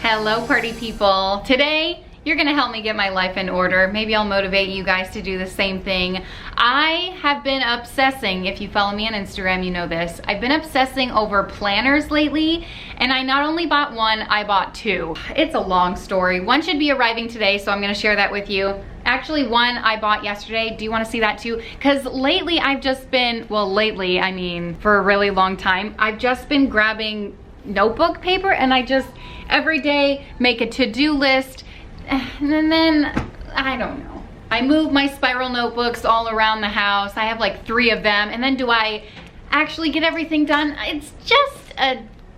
Hello party people. Today, you're gonna help me get my life in order. Maybe I'll motivate you guys to do the same thing. I have been obsessing, if you follow me on Instagram, you know this. I've been obsessing over planners lately, and I not only bought one, I bought two. It's a long story. One should be arriving today, so I'm gonna share that with you. Actually, one I bought yesterday. Do you wanna see that too? Because lately I've just been, well lately, I mean for a really long time, I've just been grabbing notebook paper and I just every day make a to-do list, and then I don't know, I move my spiral notebooks all around the house. I have like 3 of them, and then do I actually get everything done? It's just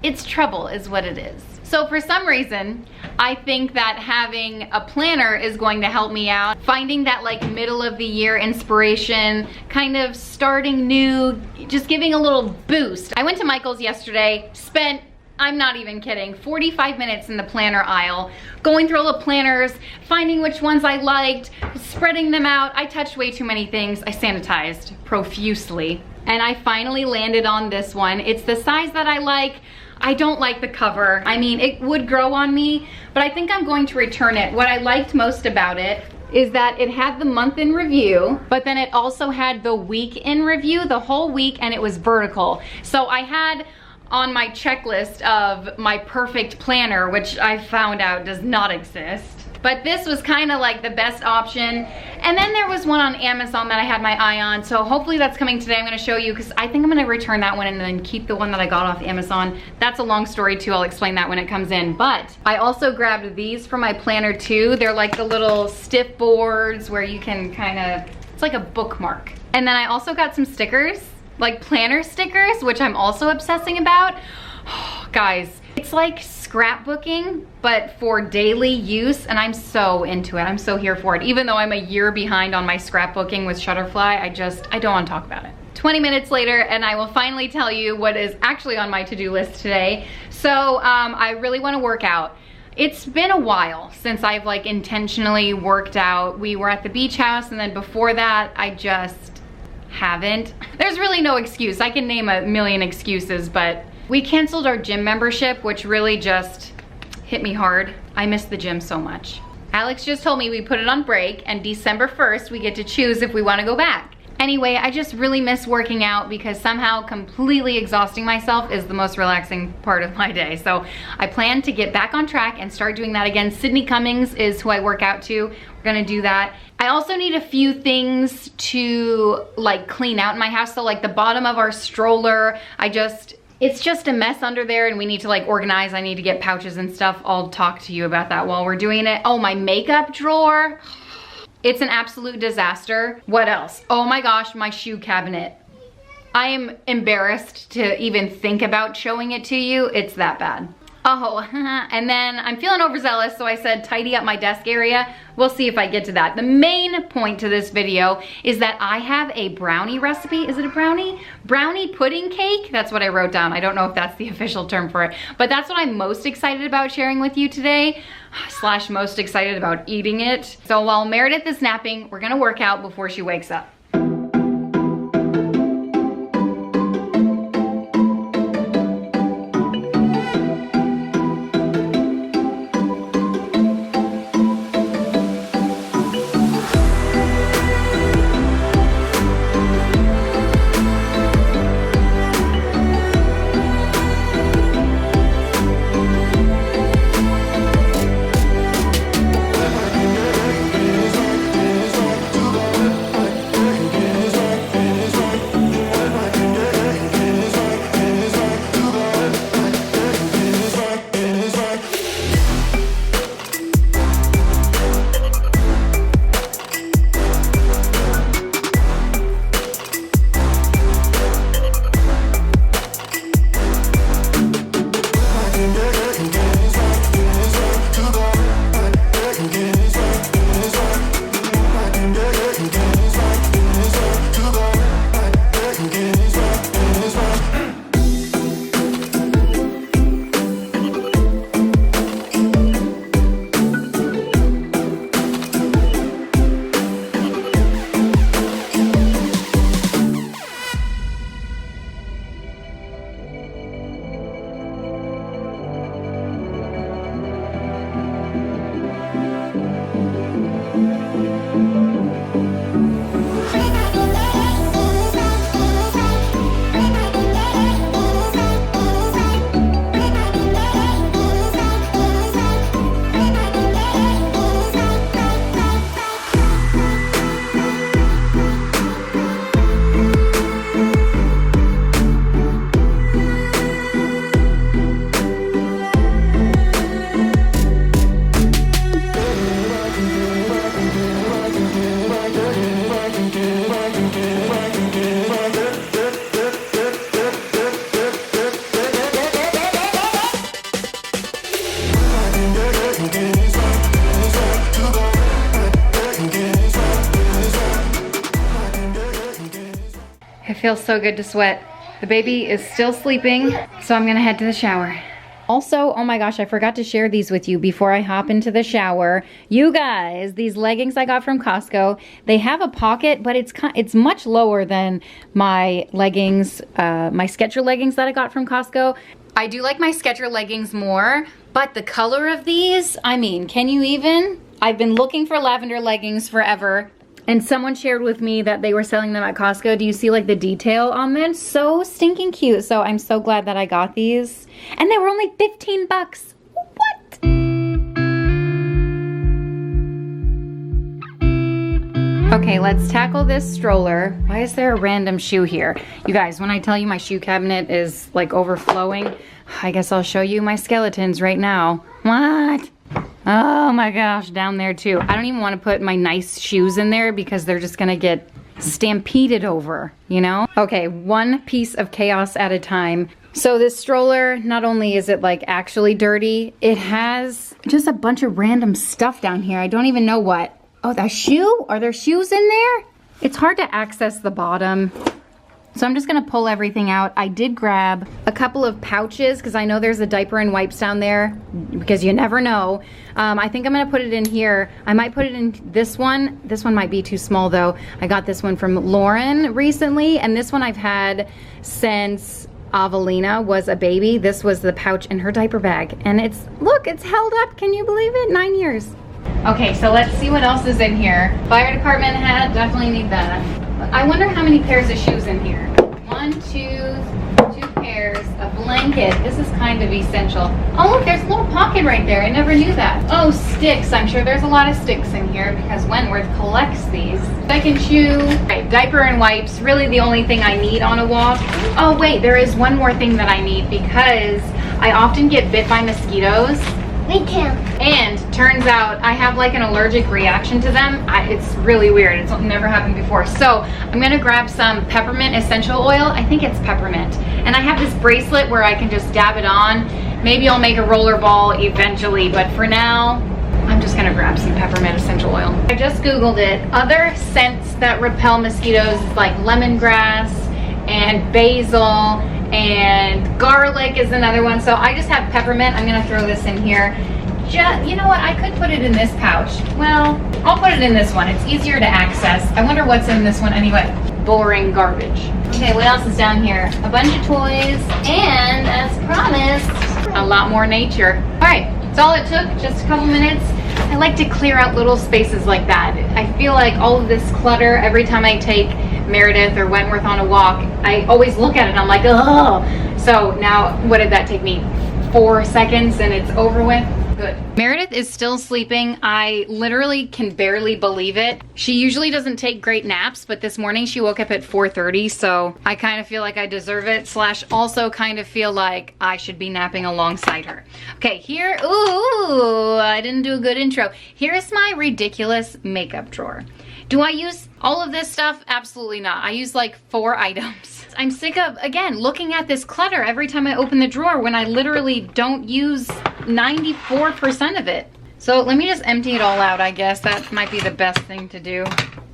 it's trouble is what it is. So for some reason I think that having a planner is going to help me out, finding that like middle of the year inspiration, kind of starting new, just giving a little boost. I went to Michael's yesterday, spent, I'm not even kidding, 45 minutes in the planner aisle, going through all the planners, finding which ones I liked, spreading them out. I touched way too many things. I sanitized profusely, and I finally landed on this one. It's the size that I like. I don't like the cover. I mean, it would grow on me, but I think I'm going to return it. What I liked most about it is that it had the month in review, but then it also had the week in review, the whole week, and it was vertical. So I had on my checklist of my perfect planner, which I found out does not exist. But this was kind of like the best option. And then there was one on Amazon that I had my eye on. So hopefully that's coming today. I'm gonna show you, because I think I'm gonna return that one and then keep the one that I got off Amazon. That's a long story too. I'll explain that when it comes in. But I also grabbed these for my planner too. They're like the little stiff boards where you can kind of, it's like a bookmark. And then I also got some stickers, like planner stickers, which I'm also obsessing about. Oh, guys, it's like scrapbooking, but for daily use, and I'm so into it. I'm so here for it. Even though I'm a year behind on my scrapbooking with Shutterfly, I don't want to talk about it. 20 minutes later, and I will finally tell you what is actually on my to-do list today. So I really want to work out. It's been a while since I've like intentionally worked out. We were at the beach house, and then before that, I just haven't. There's really no excuse. I can name a million excuses, but we canceled our gym membership, which really just hit me hard. I miss the gym so much. Alex just told me we put it on break, and December 1st we get to choose if we want to go back. Anyway, I just really miss working out, because somehow completely exhausting myself is the most relaxing part of my day. So I plan to get back on track and start doing that again. Sydney Cummings is who I work out to. We're gonna do that. I also need a few things to like clean out in my house. So like the bottom of our stroller, it's just a mess under there, and we need to like organize. I need to get pouches and stuff. I'll talk to you about that while we're doing it. Oh, my makeup drawer. It's an absolute disaster. What else? Oh my gosh, my shoe cabinet. I am embarrassed to even think about showing it to you. It's that bad. Oh, and then I'm feeling overzealous, so I said tidy up my desk area. We'll see if I get to that. The main point to this video is that I have a brownie recipe. Is it a brownie? Brownie pudding cake? That's what I wrote down. I don't know if that's the official term for it, but that's what I'm most excited about sharing with you today, / most excited about eating it. So while Meredith is napping, we're gonna work out before she wakes up. It feels so good to sweat. The baby is still sleeping, so I'm gonna head to the shower. Also, oh my gosh, I forgot to share these with you before I hop into the shower. You guys, these leggings I got from Costco, they have a pocket, but it's much lower than my leggings, my Skechers leggings that I got from Costco. I do like my Skechers leggings more, but the color of these, I mean, can you even? I've been looking for lavender leggings forever. And someone shared with me that they were selling them at Costco. Do you see like the detail on them? So stinking cute. So I'm so glad that I got these. And they were only 15 bucks. What? Okay, let's tackle this stroller. Why is there a random shoe here? You guys, when I tell you my shoe cabinet is like overflowing, I guess I'll show you my skeletons right now. What? Oh my gosh, down there too. I don't even want to put my nice shoes in there because they're just gonna get stampeded over, you know? Okay, one piece of chaos at a time. So this stroller, not only is it like actually dirty, it has just a bunch of random stuff down here. I don't even know what. Oh, that shoe? Are there shoes in there? It's hard to access the bottom. So I'm just gonna pull everything out. I did grab a couple of pouches because I know there's a diaper and wipes down there because you never know. I think I'm gonna put it in here. I might put it in this one. This one might be too small though. I got this one from Lauren recently, and this one I've had since Avelina was a baby. This was the pouch in her diaper bag. And look, it's held up. Can you believe it? 9 years. Okay, so let's see what else is in here. Fire department hat, definitely need that. I wonder how many pairs of shoes in here. 1, 2 pairs, a blanket. This is kind of essential. Oh look, there's a little pocket right there. I never knew that. Oh, sticks. I'm sure there's a lot of sticks in here because Wentworth collects these. Second shoe, right, diaper and wipes. Really the only thing I need on a walk. Oh wait, there is one more thing that I need because I often get bit by mosquitoes. Me too. And turns out I have like an allergic reaction to them. It's really weird. It's never happened before. So I'm gonna grab some peppermint essential oil. I think it's peppermint. And I have this bracelet where I can just dab it on. Maybe I'll make a roller ball eventually, but for now, I'm just gonna grab some peppermint essential oil. I just Googled it. Other scents that repel mosquitoes is like lemongrass and basil, and garlic is another one. So I just have peppermint. I'm gonna throw this in here. You know what, I could put it in this pouch. Well, I'll put it in this one. It's easier to access. I wonder what's in this one anyway. Boring garbage. Okay, what else is down here? A bunch of toys, and as promised, a lot more nature. All right, that's all it took, just a couple minutes. I like to clear out little spaces like that. I feel like all of this clutter, every time I take Meredith or Wentworth on a walk, I always look at it and I'm like, oh. So now, what did that take me? 4 seconds and it's over with? Good. Meredith is still sleeping. I literally can barely believe it. She usually doesn't take great naps, but this morning she woke up at 4:30, so I kind of feel like I deserve it, / also kind of feel like I should be napping alongside her. Okay, here, ooh, I didn't do a good intro. Here's my ridiculous makeup drawer. Do I use all of this stuff? Absolutely not. I use like 4 items. I'm sick of, again, looking at this clutter every time I open the drawer when I literally don't use 94% of it. So let me just empty it all out, I guess. That might be the best thing to do.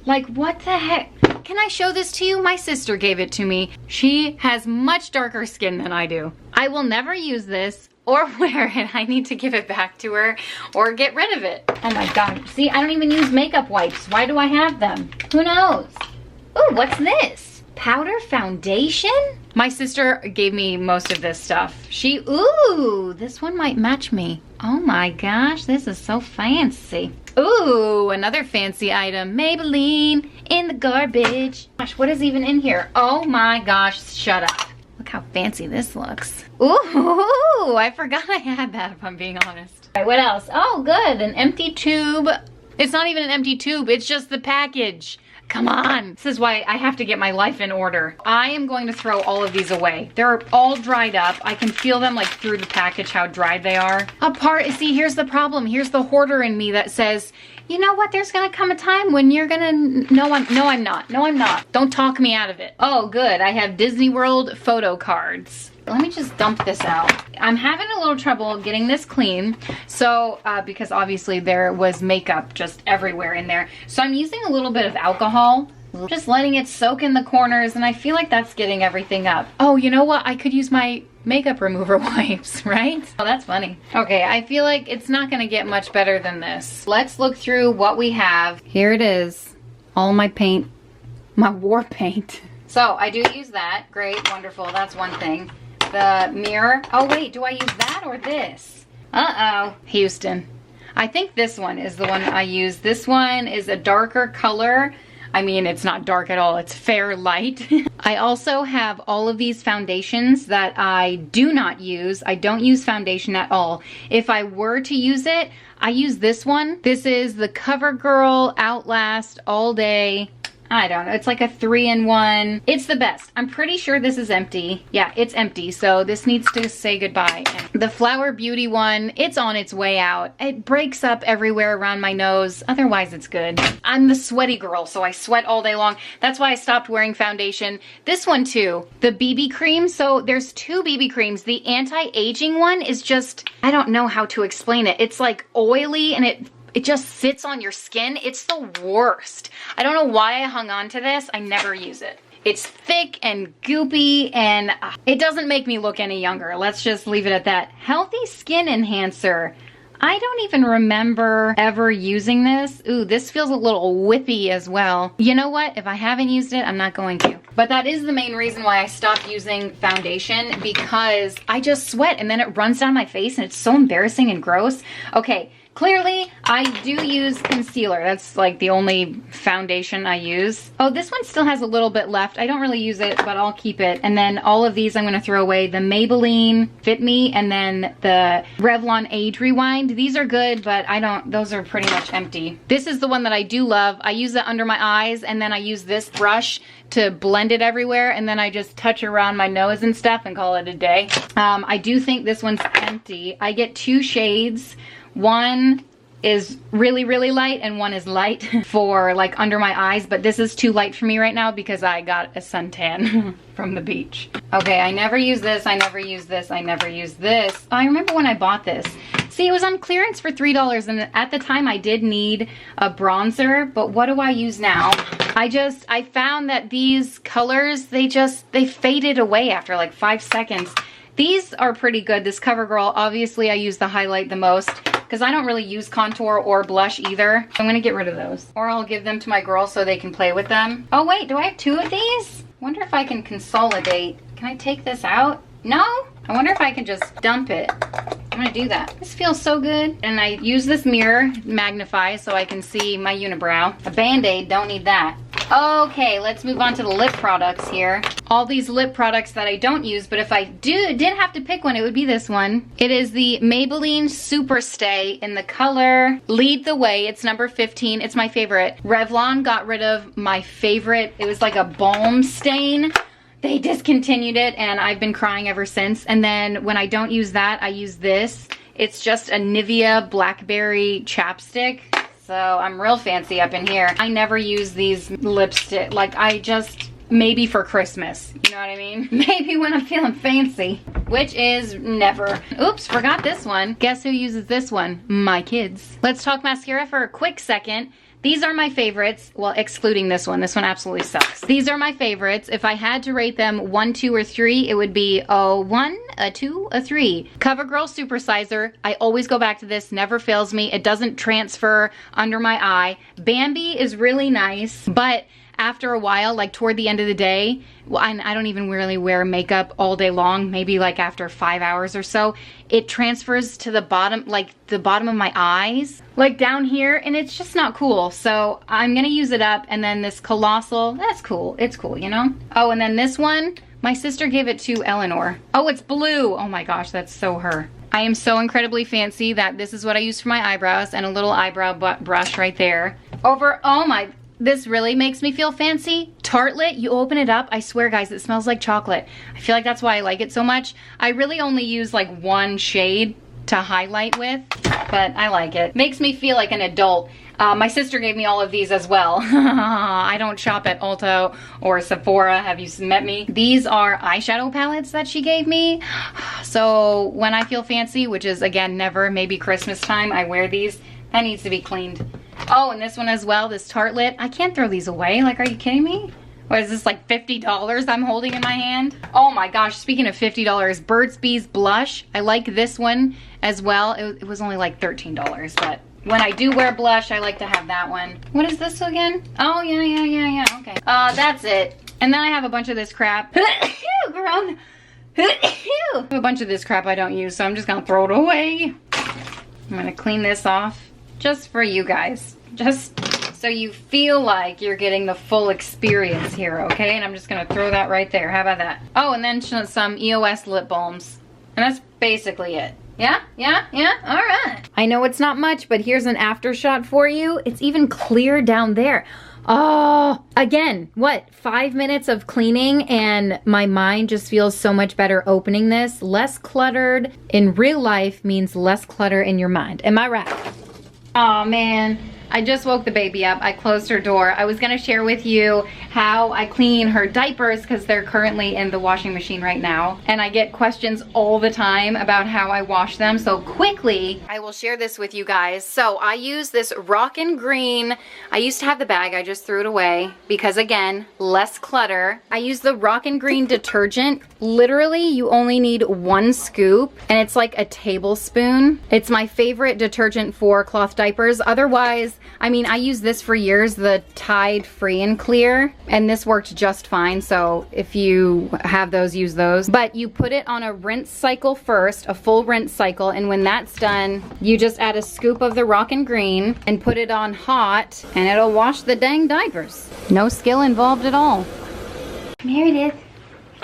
Like, what the heck? Can I show this to you? My sister gave it to me. She has much darker skin than I do. I will never use this or wear it. I need to give it back to her or get rid of it. Oh my God. See, I don't even use makeup wipes. Why do I have them? Who knows? Ooh, what's this? Powder foundation? My sister gave me most of this stuff. Ooh, this one might match me. Oh my gosh, this is so fancy. Ooh, another fancy item. Maybelline in the garbage. Gosh, what is even in here? Oh my gosh, shut up. Look how fancy this looks. Ooh, I forgot I had that, if I'm being honest. All right, what else? Oh, good, an empty tube. It's not even an empty tube, it's just the package. Come on. This is why I have to get my life in order. I am going to throw all of these away. They're all dried up. I can feel them like through the package, how dried they are. See, here's the problem. Here's the hoarder in me that says, you know what? There's gonna come a time when you're gonna, no, I'm not. Don't talk me out of it. Oh, good. I have Disney World photo cards. Let me just dump this out. I'm having a little trouble getting this clean. So, because obviously there was makeup just everywhere in there. So I'm using a little bit of alcohol, just letting it soak in the corners, and I feel like that's getting everything up. Oh, you know what? I could use my makeup remover wipes, right? Oh, that's funny. Okay, I feel like it's not gonna get much better than this. Let's look through what we have. Here it is. All my paint, my war paint. So I do use that. Great, wonderful, that's one thing. The mirror. Oh wait, do I use that or this? Uh-oh, Houston. I think this one is the one I use. This one is a darker color. I mean, it's not dark at all, it's fair light. I also have all of these foundations that I do not use. I don't use foundation at all. If I were to use it, I use this one. This is the CoverGirl Outlast All Day. I don't know, it's like a 3-in-1. It's the best. I'm pretty sure this is empty. Yeah, it's empty, so this needs to say goodbye. The Flower Beauty one, it's on its way out. It breaks up everywhere around my nose. Otherwise, it's good. I'm the sweaty girl, so I sweat all day long. That's why I stopped wearing foundation. This one too, the BB cream. So there's two BB creams. The anti-aging one is just, I don't know how to explain it. It's like oily and it just sits on your skin. It's the worst. I don't know why I hung on to this. I never use it. It's thick and goopy and it doesn't make me look any younger. Let's just leave it at that. Healthy Skin Enhancer. I don't even remember ever using this. Ooh, this feels a little whippy as well. You know what? If I haven't used it, I'm not going to. But that is the main reason why I stopped using foundation, because I just sweat and then it runs down my face and it's so embarrassing and gross. Okay. Clearly, I do use concealer. That's like the only foundation I use. Oh, this one still has a little bit left. I don't really use it, but I'll keep it. And then all of these I'm gonna throw away. The Maybelline Fit Me and then the Revlon Age Rewind. These are good, but those are pretty much empty. This is the one that I do love. I use it under my eyes and then I use this brush to blend it everywhere, and then I just touch around my nose and stuff and call it a day. I do think this one's empty. I get two shades. One is really, really light and one is light for like under my eyes, but this is too light for me right now because I got a suntan from the beach. Okay, I never use this, I never use this, I never use this. I remember when I bought this. See, it was on clearance for $3 and at the time I did need a bronzer, but what do I use now? I found that these colors, they faded away after like 5 seconds. These are pretty good. This CoverGirl, obviously I use the highlight the most because I don't really use contour or blush either. I'm gonna get rid of those. Or I'll give them to my girls so they can play with them. Oh wait, do I have two of these? Wonder if I can consolidate. Can I take this out? No? I wonder if I can just dump it. I'm gonna do that. This feels so good. And I use this mirror, magnify, so I can see my unibrow. A Band-Aid, don't need that. Okay, let's move on to the lip products here. All these lip products that I don't use, but if I did have to pick one, it would be this one. It is the Maybelline Super Stay in the color Lead the Way. It's number 15. It's my favorite. Revlon got rid of my favorite. It was like a balm stain. They discontinued it and I've been crying ever since. And then when I don't use that, I use this. It's just a Nivea Blackberry chapstick. So I'm real fancy up in here. I never use these lipstick, like maybe for Christmas, you know what I mean? Maybe when I'm feeling fancy, which is never. Oops, forgot this one. Guess who uses this one? My kids. Let's talk mascara for a quick second. These are my favorites, well, excluding this one. This one absolutely sucks. These are my favorites. If I had to rate them 1, 2, or 3, it would be a 1, a 2, a 3. CoverGirl Supersizer. I always go back to this, never fails me. It doesn't transfer under my eye. Bambi is really nice, but after a while, like toward the end of the day, well, I don't even really wear makeup all day long, maybe like after 5 hours or so, it transfers to the bottom, like the bottom of my eyes, like down here, and it's just not cool. So I'm gonna use it up, and then this Colossal, that's cool, it's cool, you know? Oh, and then this one, my sister gave it to Eleanor. Oh, it's blue, oh my gosh, that's so her. I am so incredibly fancy that this is what I use for my eyebrows, and a little eyebrow brush right there. Oh my, this really makes me feel fancy. Tartlet, you open it up, I swear guys, it smells like chocolate. I feel like that's why I like it so much. I really only use like one shade to highlight with. but I like it. Makes me feel like an adult. My sister gave me all of these as well. I don't shop at Ulta or Sephora. Have you met me? These are eyeshadow palettes that she gave me. So when I feel fancy, which is again never, maybe Christmas time, I wear these. That needs to be cleaned. Oh, and this one as well, this Tartlet. I can't throw these away. Like, are you kidding me? What is this, like $50 I'm holding in my hand? Oh my gosh, speaking of $50, Burt's Bees blush. I like this one as well. It was only like $13, but when I do wear blush, I like to have that one. What is this again? Oh, yeah, okay. That's it. And then I have a bunch of this crap. Girl. I have a bunch of this crap I don't use, so I'm just gonna throw it away. I'm gonna clean this off just for you guys. Just so you feel like you're getting the full experience here, okay? And I'm just gonna throw that right there. How about that? Oh, and then some EOS lip balms. And that's basically it. Yeah, all right. I know it's not much, but here's an after shot for you. It's even clear down there. Oh, again, what? 5 minutes of cleaning and my mind just feels so much better opening this. Less cluttered in real life means less clutter in your mind. Am I right? Oh man, I just woke the baby up. I closed her door. I was gonna share with you how I clean her diapers because they're currently in the washing machine right now. And I get questions all the time about how I wash them. So quickly, I will share this with you guys. So I use this Rockin' Green. I used to have the bag, I just threw it away because again, less clutter. I use the Rockin' Green detergent. Literally, you only need 1 scoop and it's like a tablespoon. It's my favorite detergent for cloth diapers. Otherwise, I mean, I use this for years, the Tide Free and Clear, and this worked just fine. So if you have those, use those. But you put it on a rinse cycle first, a full rinse cycle, and when that's done, you just add a scoop of the Rockin' Green and put it on hot, and it'll wash the dang diapers. No skill involved at all. Meredith,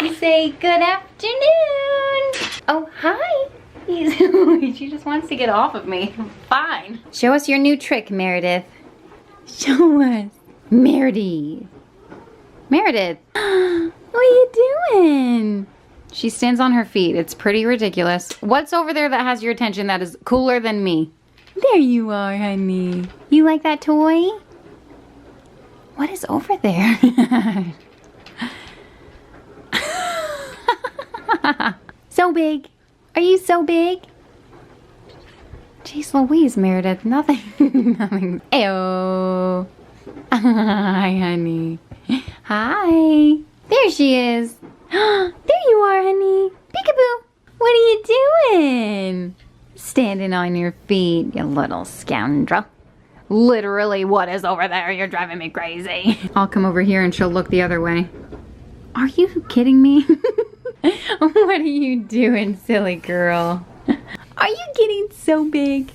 you say good afternoon. Oh, hi. She just wants to get off of me. Fine. Show us your new trick, Meredith. Show us. Meredith. Meredith. What are you doing? She stands on her feet. It's pretty ridiculous. What's over there that has your attention that is cooler than me? There you are, honey. You like that toy? What is over there? So big. Are you so big? Jeez Louise, Meredith. Nothing. Nothing. Ew. Hi, honey. Hi. There she is. There you are, honey. Peekaboo. What are you doing? Standing on your feet, you little scoundrel. Literally, what is over there? You're driving me crazy. I'll come over here and she'll look the other way. Are you kidding me? What are you doing, silly girl? Are you getting so big?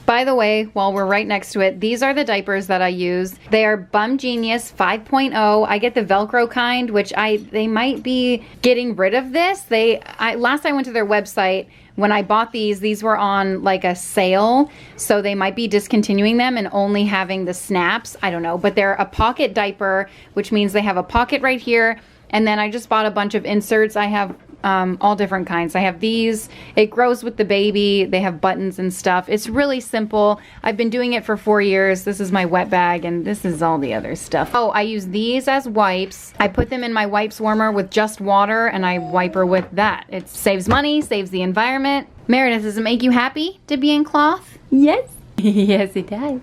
By the way, while we're right next to it, these are the diapers that I use. They are Bum Genius 5.0. I get the Velcro kind, which they might be getting rid of this. Last I went to their website, when I bought these were on like a sale, so they might be discontinuing them and only having the snaps. I don't know, but they're a pocket diaper, which means they have a pocket right here. And then I just bought a bunch of inserts. I have all different kinds. I have these. It grows with the baby. They have buttons and stuff. It's really simple. I've been doing it for 4 years. This is my wet bag and this is all the other stuff. Oh, I use these as wipes. I put them in my wipes warmer with just water and I wipe her with that. It saves money, saves the environment. Meredith, does it make you happy to be in cloth? Yes. Yes, it does.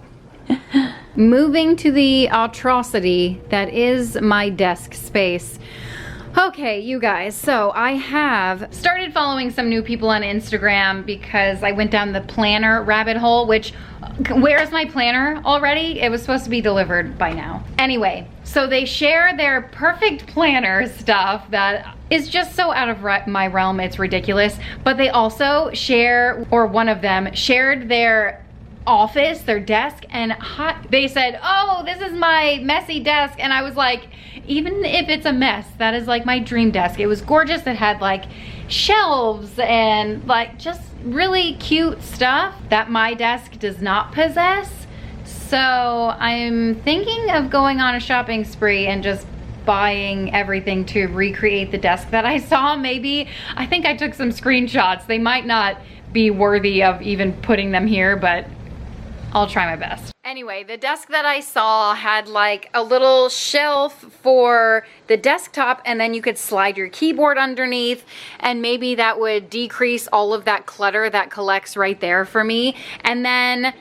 Moving to the atrocity that is my desk space. Okay, you guys, so I have started following some new people on Instagram because I went down the planner rabbit hole, which, where's my planner already? It was supposed to be delivered by now. Anyway, so they share their perfect planner stuff that is just so out of my realm, it's ridiculous. But they also share, or one of them shared their office, their desk, and they said, oh, this is my messy desk. And I was like, even if it's a mess, that is like my dream desk. It was gorgeous. It had like shelves and like just really cute stuff that my desk does not possess. So I'm thinking of going on a shopping spree and just buying everything to recreate the desk that I saw. Maybe, I think I took some screenshots. They might not be worthy of even putting them here, but I'll try my best. Anyway, the desk that I saw had like a little shelf for the desktop, and then you could slide your keyboard underneath, and maybe that would decrease all of that clutter that collects right there for me. And then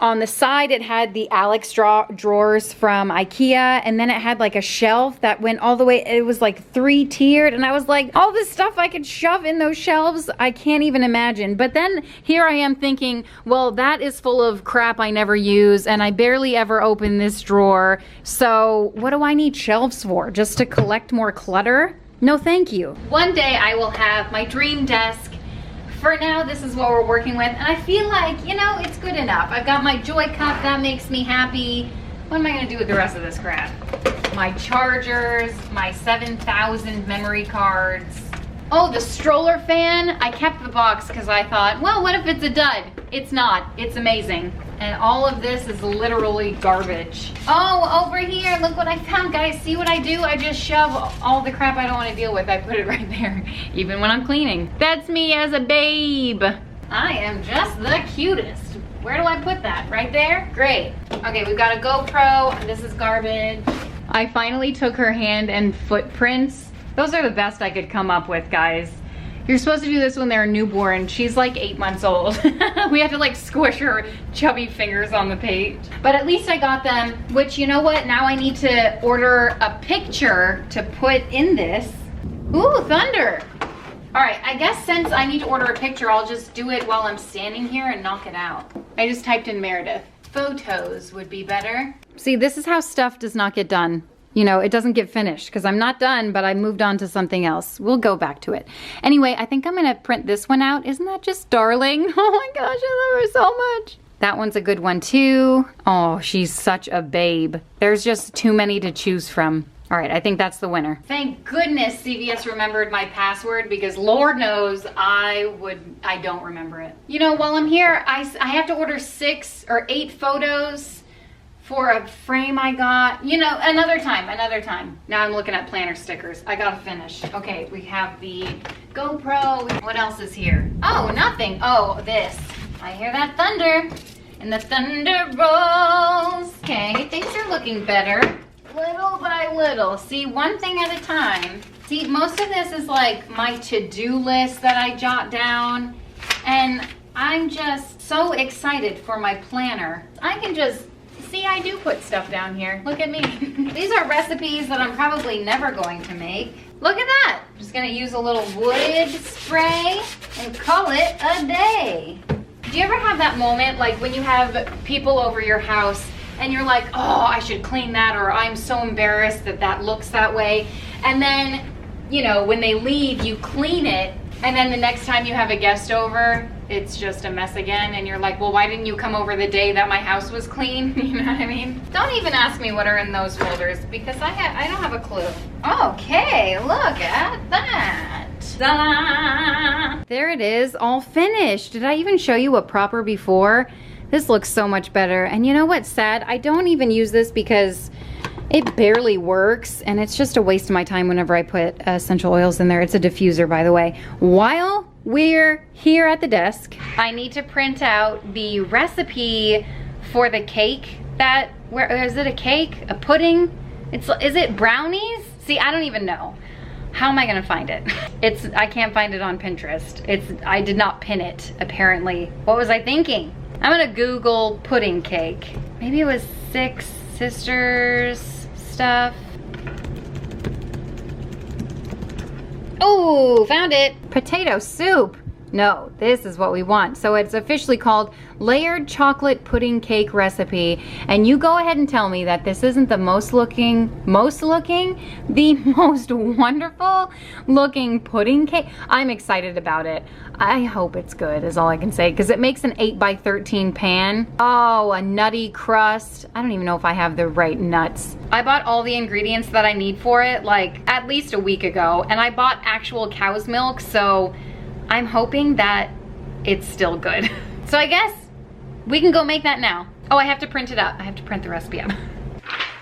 on the side, it had the Alex drawers from IKEA, and then it had like a shelf that went all the way. It was like 3-tiered, and I was like, all this stuff I could shove in those shelves, I can't even imagine. But then here I am thinking, well, that is full of crap I never use, and I barely ever open this drawer. So what do I need shelves for? Just to collect more clutter? No, thank you. One day I will have my dream desk. For now, this is what we're working with, and I feel like, you know, it's good enough. I've got my Joy Cup, that makes me happy. What am I gonna do with the rest of this crap? My chargers, my 7,000 memory cards. Oh, the Stroller fan. I kept the box because I thought, well, what if it's a dud? It's not, it's amazing. And all of this is literally garbage. Oh, over here, look what I found, guys. See what I do? I just shove all the crap I don't want to deal with. I put it right there, even when I'm cleaning. That's me as a babe. I am just the cutest. Where do I put that? Right there? Great. Okay, we've got a GoPro, and this is garbage. I finally took her hand and footprints. Those are the best I could come up with, guys. You're supposed to do this when they're newborn. She's like 8 months old. We had to like squish her chubby fingers on the page. But at least I got them, which, you know what? Now I need to order a picture to put in this. Ooh, thunder. All right, I guess since I need to order a picture, I'll just do it while I'm standing here and knock it out. I just typed in Meredith. Photos would be better. See, this is how stuff does not get done. You know, it doesn't get finished because I'm not done, but I moved on to something else. We'll go back to it. Anyway, I think I'm gonna print this one out. Isn't that just darling? Oh my gosh, I love her so much. That one's a good one too. Oh, she's such a babe. There's just too many to choose from. All right, I think that's the winner. Thank goodness CVS remembered my password, because Lord knows I don't remember it. You know, while I'm here, I have to order 6 or 8 photos for a frame I got. You know, another time. Now I'm looking at planner stickers. I gotta finish. Okay, we have the GoPro. What else is here? Oh, nothing. Oh, this. I hear that thunder, and the thunder rolls. Okay, things are looking better, little by little. See, one thing at a time. See, most of this is like my to-do list that I jot down, and I'm just so excited for my planner. I can just see, I do put stuff down here. Look at me. These are recipes that I'm probably never going to make. Look at that. I'm just gonna use a little wood spray and call it a day. Do you ever have that moment, like when you have people over your house and you're like, oh, I should clean that, or I'm so embarrassed that that looks that way. And then, you know, when they leave, you clean it, and then the next time you have a guest over, it's just a mess again, and you're like, well, why didn't you come over the day that my house was clean? You know what I mean? Don't even ask me what are in those folders, because I don't have a clue. Okay, look at that. Ta-da! There it is, all finished. Did I even show you a proper before? This looks so much better. And you know what's sad? I don't even use this because it barely works, and it's just a waste of my time whenever I put essential oils in there. It's a diffuser, by the way. While we're here at the desk, I need to print out the recipe for the cake that, where is it, a cake? A pudding? Is it brownies? See, I don't even know. How am I gonna find it? I can't find it on Pinterest. I did not pin it, apparently. What was I thinking? I'm gonna Google pudding cake. Maybe it was 6 Sisters stuff. Oh, found it. Potato soup. No, this is what we want. So it's officially called Layered Chocolate Pudding Cake Recipe. And you go ahead and tell me that this isn't the the most wonderful looking pudding cake. I'm excited about it. I hope it's good, is all I can say, because it makes an 8x13 pan. Oh, a nutty crust. I don't even know if I have the right nuts. I bought all the ingredients that I need for it like at least a week ago, and I bought actual cow's milk, so I'm hoping that it's still good. So I guess we can go make that now. Oh, I have to print it up. I have to print the recipe up.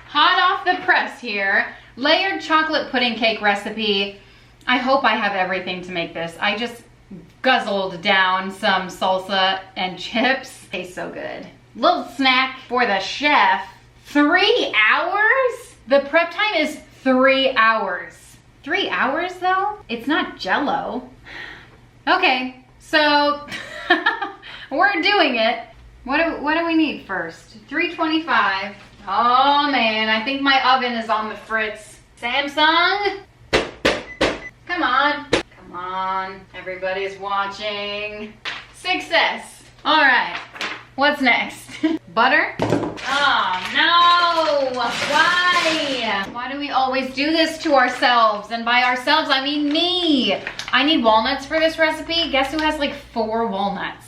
Hot off the press here. Layered chocolate pudding cake recipe. I hope I have everything to make this. I just guzzled down some salsa and chips. Tastes so good. Little snack for the chef. 3 hours? The prep time is 3 hours. 3 hours though? It's not Jell-O. Okay, so we're doing it. What do we need first? 325. Oh man, I think my oven is on the fritz. Samsung? Come on. Come on. Everybody's watching. Success. All right. What's next? Butter? Oh no. Why? Why do we always do this to ourselves? And by ourselves, I mean me. I need walnuts for this recipe. Guess who has like 4 walnuts?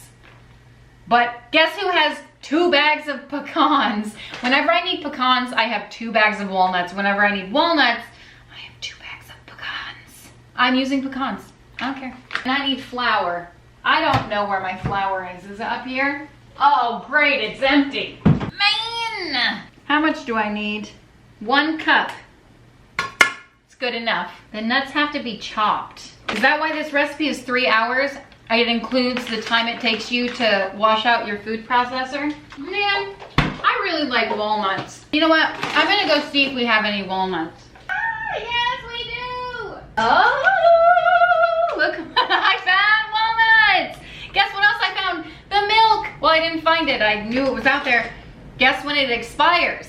But guess who has 2 bags of pecans? Whenever I need pecans, I have 2 bags of walnuts. Whenever I need walnuts, I have 2 bags of pecans. I'm using pecans. I don't care. And I need flour. I don't know where my flour is. Is it up here? Oh, great. It's empty. Man! How much do I need? 1 cup. It's good enough. The nuts have to be chopped. Is that why this recipe is 3 hours? It includes the time it takes you to wash out your food processor. Man, I really like walnuts. You know what? I'm gonna go see if we have any walnuts. Ah, yes, we do. Oh, look, I found walnuts. Guess what else I found? The milk. Well, I didn't find it. I knew it was out there. Guess when it expires?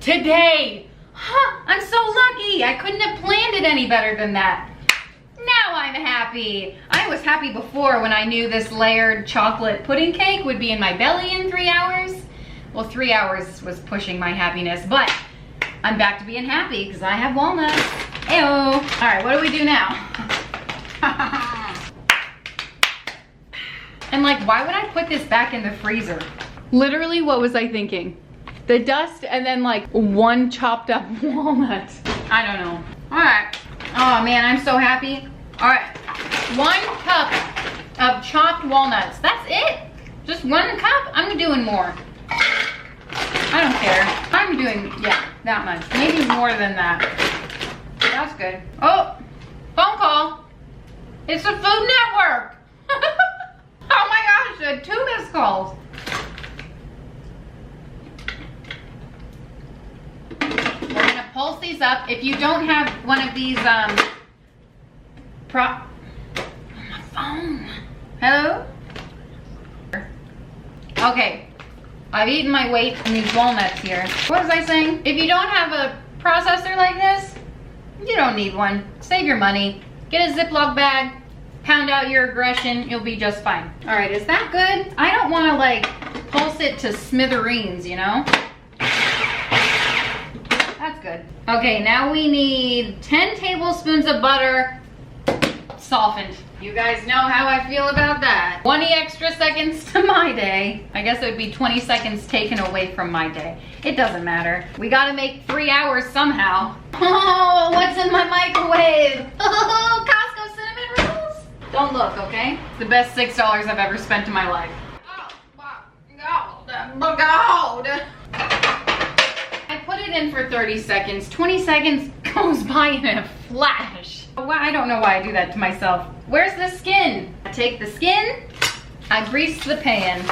Today. Huh, I'm so lucky. I couldn't have planned it any better than that. Now I'm happy. I was happy before when I knew this layered chocolate pudding cake would be in my belly in 3 hours. Well, 3 hours was pushing my happiness, but I'm back to being happy because I have walnuts. Ew. All right, what do we do now? And like, why would I put this back in the freezer? Literally, what was I thinking? The dust and then like 1 chopped up walnut. I don't know. All right. Oh man, I'm so happy. All right, 1 cup of chopped walnuts. That's it? Just 1 cup? I'm doing more. I don't care. I'm doing, yeah, that much. Maybe more than that. That's good. Oh, phone call. It's the Food Network. Oh my gosh, I had 2 missed calls. We're gonna pulse these up. If you don't have one of these, my phone. Hello? Okay, I've eaten my weight in these walnuts here. What was I saying? If you don't have a processor like this, you don't need one. Save your money. Get a Ziploc bag, pound out your aggression, you'll be just fine. All right, is that good? I don't wanna like pulse it to smithereens, you know? That's good. Okay, now we need 10 tablespoons of butter, softened. You guys know how I feel about that. 20 extra seconds to my day. I guess it would be 20 seconds taken away from my day. It doesn't matter. We gotta make 3 hours somehow. Oh, what's in my microwave? Oh, Costco cinnamon rolls. Don't look, okay? It's the best $6 I've ever spent in my life. Oh, my God. I put it in for 30 seconds. 20 seconds goes by in a flash. I don't know why I do that to myself. Where's the skin? I take the skin, I grease the pan.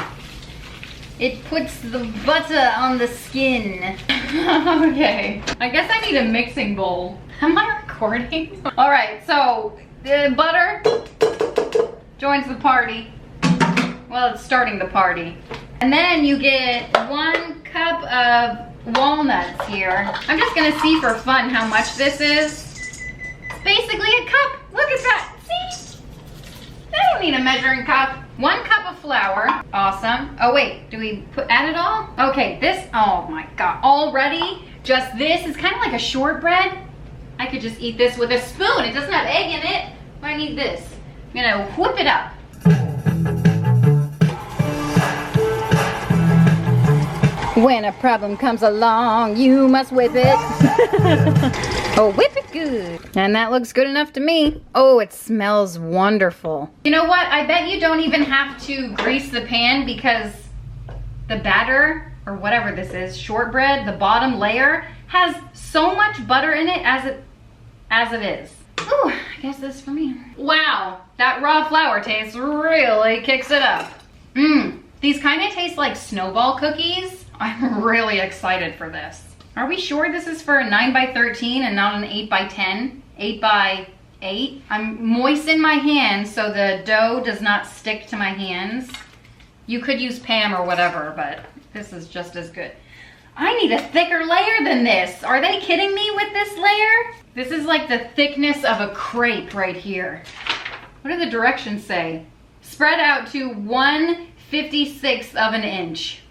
It puts the butter on the skin. Okay, I guess I need a mixing bowl. Am I recording? All right, so the butter joins the party. Well, it's starting the party. And then you get 1 cup of walnuts here. I'm just gonna see for fun how much this is. It's basically a cup. Look at that. See? I don't need a measuring cup. 1 cup of flour. Awesome. Oh wait, do we add it all? Okay, this, oh my God. Already, just this is kind of like a shortbread. I could just eat this with a spoon. It doesn't have egg in it. Why I need this? I'm gonna whip it up. When a problem comes along, you must whip it. Oh, whip it good. And that looks good enough to me. Oh, it smells wonderful. You know what? I bet you don't even have to grease the pan because the batter, or whatever this is, shortbread, the bottom layer, has so much butter in it as it is. Ooh, I guess this is for me. Wow, that raw flour taste really kicks it up. These kind of taste like snowball cookies. I'm really excited for this. Are we sure this is for a 9x13 and not an 8x10? 8x8? I'm moisten my hands so the dough does not stick to my hands. You could use Pam or whatever, but this is just as good. I need a thicker layer than this. Are they kidding me with this layer? This is like the thickness of a crepe right here. What do the directions say? Spread out to 1/56 of an inch.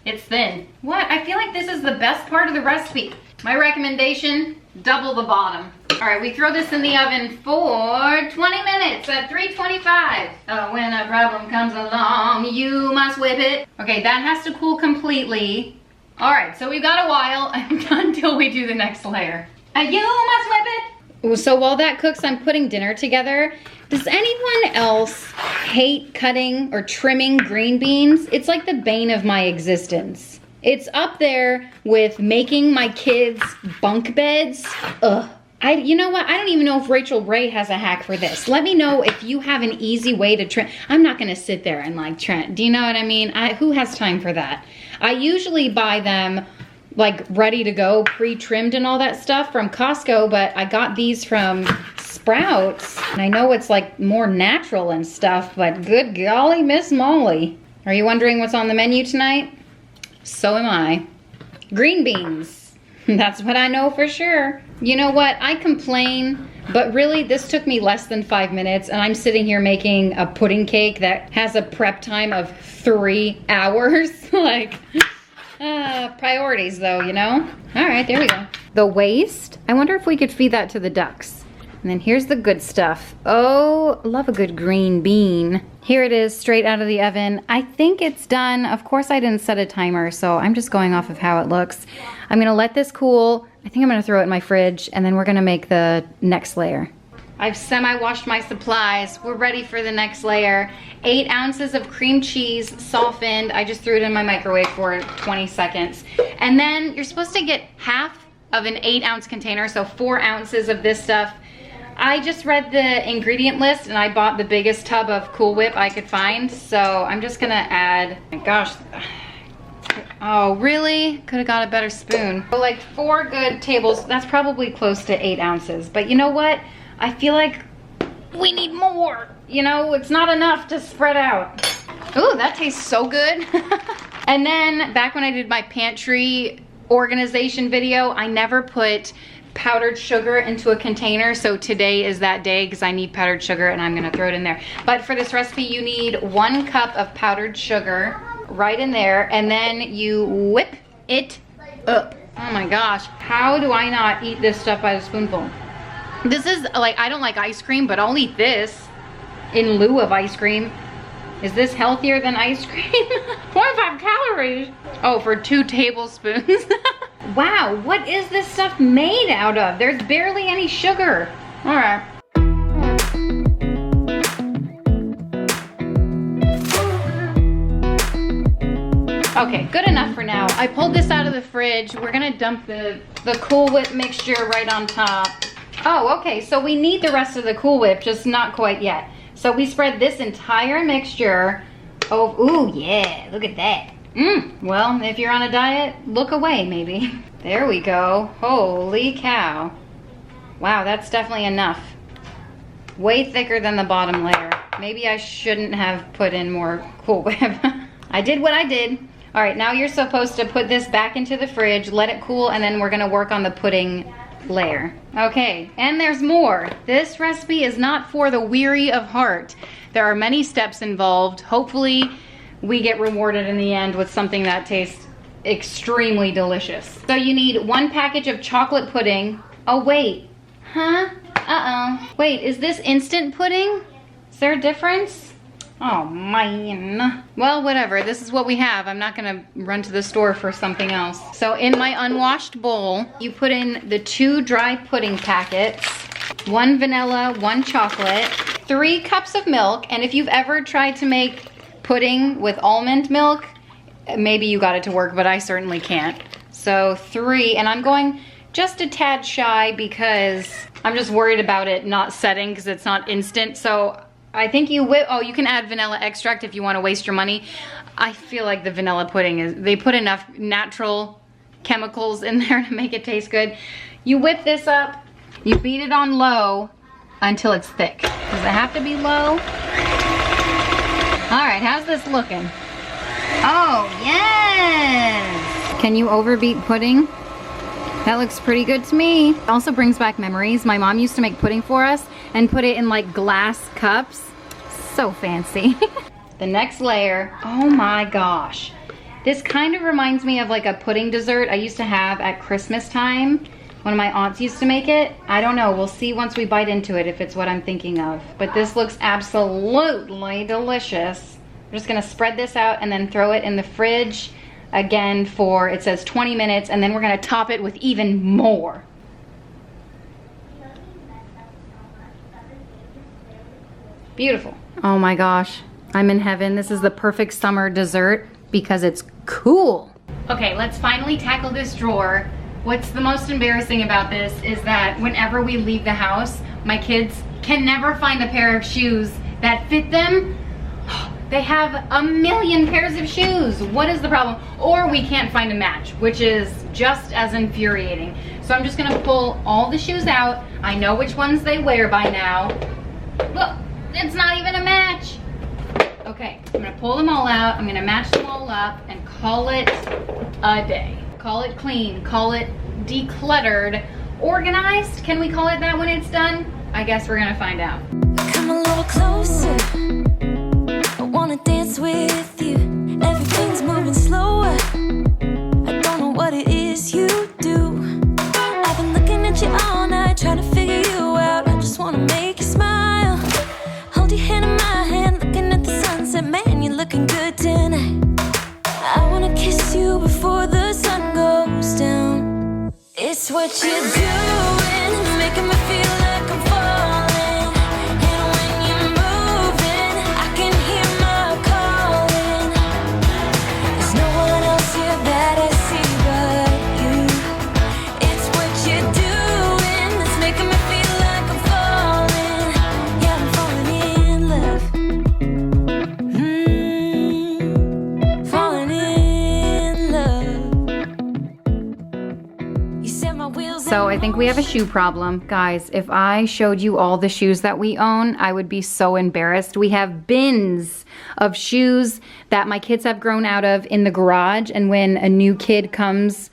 It's thin. What? I feel like this is the best part of the recipe. My recommendation, double the bottom. All right, we throw this in the oven for 20 minutes at 325. When a problem comes along, you must whip it. Okay, that has to cool completely. All right, so we've got a while until we do the next layer. You must whip it. So while that cooks, I'm putting dinner together. Does anyone else hate cutting or trimming green beans? It's like the bane of my existence. It's up there with making my kids bunk beds. Ugh. You know what? I don't even know if Rachel Ray has a hack for this. Let me know if you have an easy way to trim. I'm not gonna sit there and like trim. Do you know what I mean? Who has time for that? I usually buy them like ready to go, pre-trimmed and all that stuff from Costco, but I got these from Sprouts. And I know it's like more natural and stuff, but good golly, Miss Molly. Are you wondering what's on the menu tonight? So am I. Green beans. That's what I know for sure. You know what? I complain, but really this took me less than 5 minutes and I'm sitting here making a pudding cake that has a prep time of 3 hours. Like, priorities though, you know? All right, there we go. The waste, I wonder if we could feed that to the ducks. And then here's the good stuff. Oh, love a good green bean. Here it is, straight out of the oven. I think it's done. Of course I didn't set a timer, so I'm just going off of how it looks. I'm gonna let this cool. I think I'm gonna throw it in my fridge and then we're gonna make the next layer. I've semi-washed my supplies. We're ready for the next layer. 8 ounces of cream cheese, softened. I just threw it in my microwave for 20 seconds. And then you're supposed to get half of an 8-ounce container, so 4 ounces of this stuff. I just read the ingredient list and I bought the biggest tub of Cool Whip I could find. So I'm just gonna add, my gosh. Oh, really? Could have got a better spoon. So like 4 good tables, that's probably close to 8 ounces. But you know what? I feel like we need more. You know, it's not enough to spread out. Ooh, that tastes so good. And then back when I did my pantry organization video, I never put powdered sugar into a container, so today is that day because I need powdered sugar and I'm gonna throw it in there. But for this recipe you need 1 cup of powdered sugar right in there, and then you whip it up. Oh my gosh, how do I not eat this stuff by the spoonful? This is like, I don't like ice cream, but I'll eat this in lieu of ice cream. Is this healthier than ice cream? 25 calories. Oh, for 2 tablespoons. Wow, what is this stuff made out of? There's barely any sugar. All right. Okay, good enough for now. I pulled this out of the fridge. We're gonna dump the Cool Whip mixture right on top. Oh, okay, so we need the rest of the Cool Whip, just not quite yet. So we spread this entire mixture. Oh, ooh, yeah, look at that. Well, if you're on a diet, look away maybe. There we go. Holy cow. Wow, that's definitely enough. Way thicker than the bottom layer. Maybe I shouldn't have put in more Cool Whip. I did what I did. All right, now you're supposed to put this back into the fridge, let it cool, and then we're gonna work on the pudding layer. Okay, and there's more. This recipe is not for the weary of heart. There are many steps involved. Hopefully we get rewarded in the end with something that tastes extremely delicious. So you need 1 package of chocolate pudding. Oh wait, huh? Uh-oh. Wait, is this instant pudding? Is there a difference? Oh man. Well, whatever, this is what we have. I'm not gonna run to the store for something else. So in my unwashed bowl, you put in the 2 dry pudding packets, 1 vanilla, 1 chocolate, 3 cups of milk, and if you've ever tried to make pudding with almond milk, maybe you got it to work, but I certainly can't. So 3, and I'm going just a tad shy because I'm just worried about it not setting because it's not instant. So I think you whip, oh, you can add vanilla extract if you want to waste your money. I feel like the vanilla pudding is, they put enough natural chemicals in there to make it taste good. You whip this up, you beat it on low until it's thick. Does it have to be low? All right, how's this looking? Oh, yes! Can you overbeat pudding? That looks pretty good to me. It also brings back memories. My mom used to make pudding for us and put it in like glass cups. So fancy. The next layer, oh my gosh. This kind of reminds me of like a pudding dessert I used to have at Christmas time. One of my aunts used to make it. I don't know, we'll see once we bite into it if it's what I'm thinking of. But this looks absolutely delicious. I'm just gonna spread this out and then throw it in the fridge again for, it says 20 minutes, and then we're gonna top it with even more. Beautiful. Oh my gosh, I'm in heaven. This is the perfect summer dessert because it's cool. Okay, let's finally tackle this drawer. What's the most embarrassing about this is that whenever we leave the house, my kids can never find a pair of shoes that fit them. They have a million pairs of shoes. What is the problem? Or we can't find a match, which is just as infuriating. So I'm just gonna pull all the shoes out. I know which ones they wear by now. Look, it's not even a match. Okay, I'm gonna pull them all out. I'm gonna match them all up and call it a day. Call it clean, call it decluttered, organized. Can we call it that when it's done? I guess we're gonna find out. Come a little closer. I wanna dance with you. Everything's moving slower. I don't know what it is you do. I've been looking at you all night, trying to figure you out. I just wanna make you smile. Hold your hand in my hand, looking at the sunset. Man, you're looking good tonight. I wanna kiss you before the sun goes down. It's what you're doing, it's making me feel like I'm falling. And when you're moving, I can hear my calling. There's no one else here that I see but you. It's what you're doing, it's making me feel like I'm falling. Yeah, I'm falling in love. Falling in love. You set my wheels. So I think we have a shoe problem. Guys, if I showed you all the shoes that we own, I would be so embarrassed. We have bins of shoes that my kids have grown out of in the garage, and when a new kid comes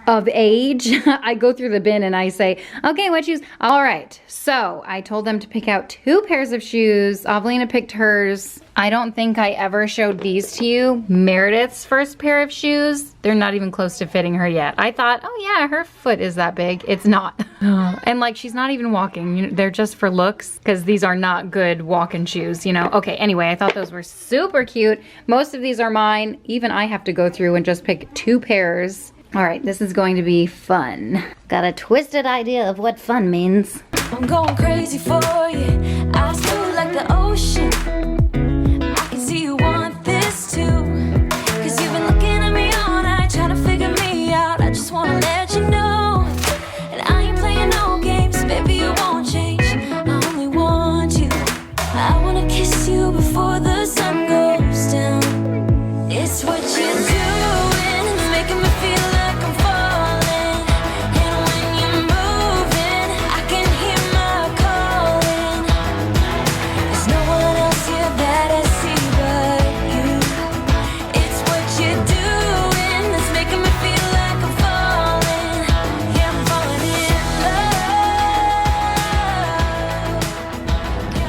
of age, I go through the bin and I say, okay, what shoes? All right, so I told them to pick out 2 pairs of shoes. Avelina picked hers. I don't think I ever showed these to you. Meredith's first pair of shoes. They're not even close to fitting her yet. I thought, oh yeah, her foot is that big. It's not. And like, she's not even walking. You know, they're just for looks because these are not good walking shoes, you know? Okay, anyway, I thought those were super cute. Most of these are mine. Even I have to go through and just pick 2 pairs. All right, this is going to be fun. Got a twisted idea of what fun means. I'm going crazy for you. Eyes blue like the ocean. I can see you want this too. Cause you've been looking at me all night, trying to figure me out. I just wanna let you know. And I ain't playing no games, baby, you won't change. I only want you. I wanna kiss you before the sun goes down. It's what you're doing, it's making me feel like I'm falling. And when you're moving, I can hear my calling. There's no one else here that I see but you. It's what you're doing, it's making me feel like I'm falling. Yeah, I'm falling in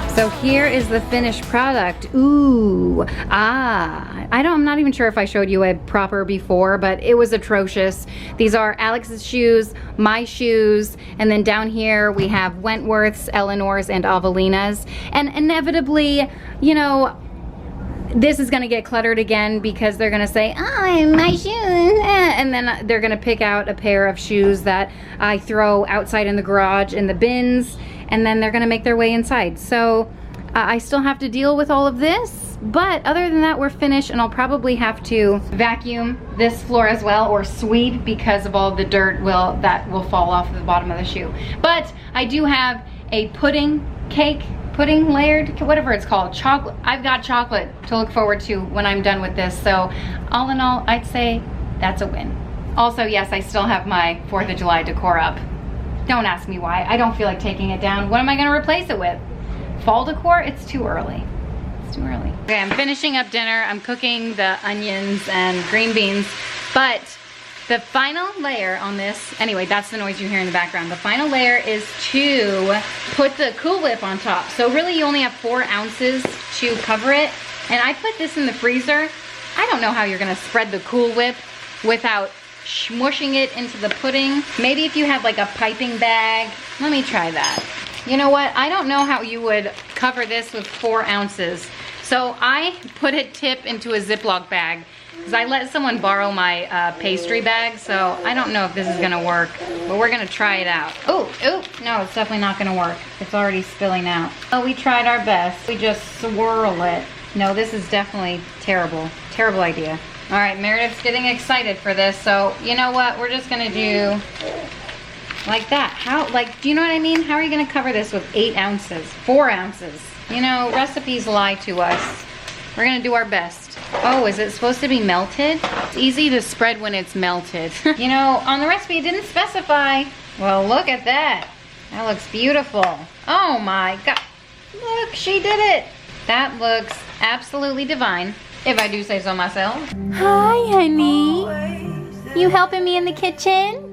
love. So here is the finished product. Ooh, I'm not even sure if I showed you a proper before, but it was atrocious. These are Alex's shoes, my shoes, and then down here we have Wentworth's, Eleanor's, and Avelina's. And inevitably, you know, this is gonna get cluttered again because they're gonna say, oh, my shoes, and then they're gonna pick out a pair of shoes that I throw outside in the garage in the bins, and then they're gonna make their way inside. So I still have to deal with all of this. this. But other than that, we're finished, and I'll probably have to vacuum this floor as well, or sweep, because of all the dirt that will fall off the bottom of the shoe. But I do have a pudding layered, whatever it's called, chocolate. I've got chocolate to look forward to when I'm done with this. So all in all, I'd say that's a win. Also, yes, I still have my 4th of July decor up. Don't ask me why. I don't feel like taking it down. What am I gonna replace it with? Fall decor? It's too early. It's too early. Okay, I'm finishing up dinner. I'm cooking the onions and green beans, but the final layer on this, anyway, that's the noise you hear in the background. The final layer is to put the Cool Whip on top. So really you only have 4 ounces to cover it. And I put this in the freezer. I don't know how you're gonna spread the Cool Whip without smushing it into the pudding. Maybe if you had like a piping bag. Let me try that. You know what? I don't know how you would cover this with 4 ounces. So I put a tip into a Ziploc bag, because I let someone borrow my pastry bag, so I don't know if this is gonna work, but we're gonna try it out. Oh, no, it's definitely not gonna work. It's already spilling out. Oh, we tried our best. We just swirl it. No, this is definitely terrible. Terrible idea. All right, Meredith's getting excited for this, so you know what? We're just gonna do like that. How, like, do you know what I mean? How are you gonna cover this with 8 ounces, 4 ounces? You know, recipes lie to us. We're gonna do our best. Oh, is it supposed to be melted? It's easy to spread when it's melted. You know, on the recipe it didn't specify. Well, look at that. That looks beautiful. Oh my God. Look, she did it. That looks absolutely divine, if I do say so myself. Hi, honey. You helping me in the kitchen?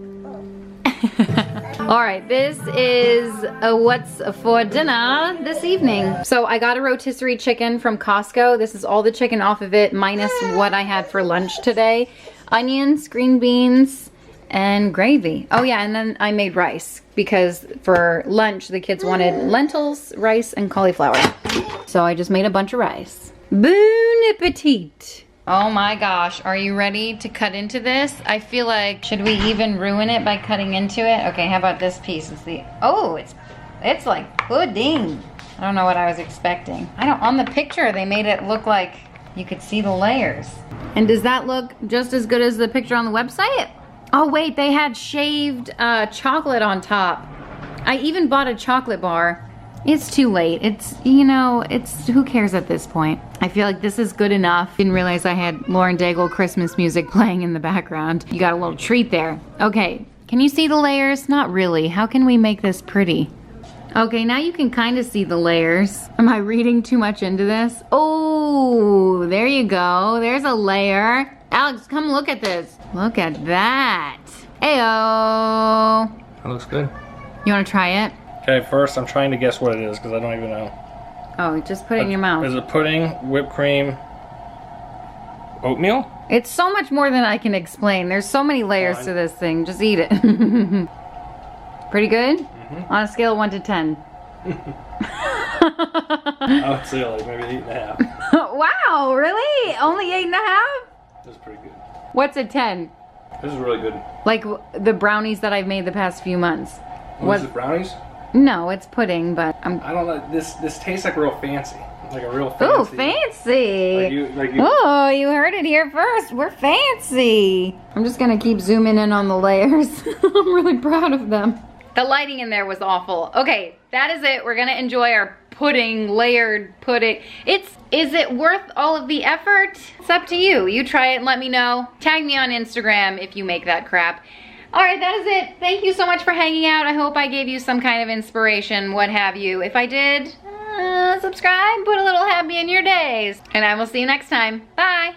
All right, this is what's for dinner this evening. So I got a rotisserie chicken from Costco. This is all the chicken off of it, minus what I had for lunch today. Onions, green beans, and gravy. Oh yeah, and then I made rice, because for lunch the kids wanted lentils, rice, and cauliflower. So I just made a bunch of rice. Bon appetit. Oh my gosh, are you ready to cut into this? I feel like, should we even ruin it by cutting into it? Okay, how about this piece? It's like pudding. I don't know what I was expecting. On the picture they made it look like you could see the layers. And does that look just as good as the picture on the website? Oh wait, they had shaved chocolate on top. I even bought a chocolate bar. It's too late. It's, you know, who cares at this point? I feel like this is good enough. Didn't realize I had Lauren Daigle Christmas music playing in the background. You got a little treat there. Okay, can you see the layers? Not really. How can we make this pretty? Okay, now you can kind of see the layers. Am I reading too much into this? Oh, there you go. There's a layer. Alex, come look at this. Look at that. Ayo. That looks good. You want to try it? Okay, first I'm trying to guess what it is, because I don't even know. Oh, just put it in your mouth. Is it pudding, whipped cream, oatmeal? It's so much more than I can explain. There's so many layers to this thing. Just eat it. Pretty good? Mm-hmm. On a scale of 1 to 10. I would say like maybe 8.5. Wow, really? Only 8.5? That's pretty good. What's a 10? This is really good. Like the brownies that I've made the past few months. What is it, brownies? No, it's pudding, but I don't know. This tastes like real fancy. Like a real fancy. Ooh, fancy. Oh, you heard it here first. We're fancy. I'm just gonna keep zooming in on the layers. I'm really proud of them. The lighting in there was awful. Okay, that is it. We're gonna enjoy our pudding, layered pudding. Is it worth all of the effort? It's up to you. You try it and let me know. Tag me on Instagram if you make that crap. All right, that is it. Thank you so much for hanging out. I hope I gave you some kind of inspiration, what have you. If I did, subscribe, put a little happy in your days. And I will see you next time. Bye.